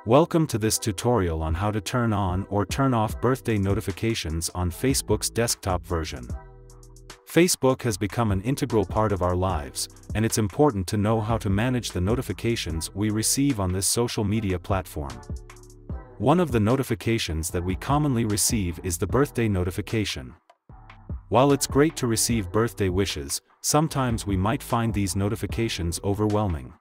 Welcome to this tutorial on how to turn on or turn off birthday notifications on Facebook's desktop version. Facebook has become an integral part of our lives, and it's important to know how to manage the notifications we receive on this social media platform. One of the notifications that we commonly receive is the birthday notification. While it's great to receive birthday wishes, sometimes we might find these notifications overwhelming.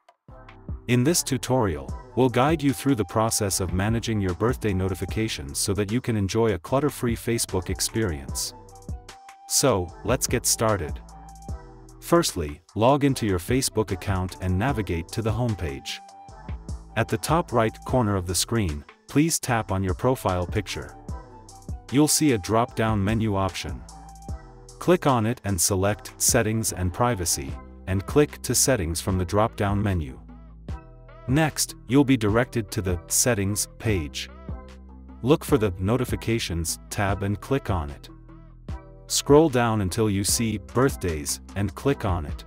In this tutorial, we'll guide you through the process of managing your birthday notifications so that you can enjoy a clutter-free Facebook experience. So, let's get started. Firstly, log into your Facebook account and navigate to the homepage. At the top right corner of the screen, please tap on your profile picture. You'll see a drop-down menu option. Click on it and select Settings and Privacy, and click to Settings from the drop-down menu. Next, you'll be directed to the Settings page. Look for the Notifications tab and click on it. Scroll down until you see Birthdays and click on it.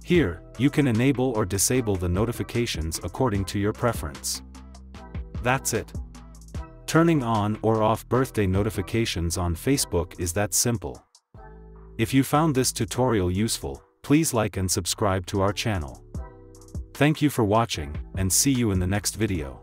Here, you can enable or disable the notifications according to your preference. That's it. Turning on or off birthday notifications on Facebook is that simple. If you found this tutorial useful, please like and subscribe to our channel. Thank you for watching, and see you in the next video.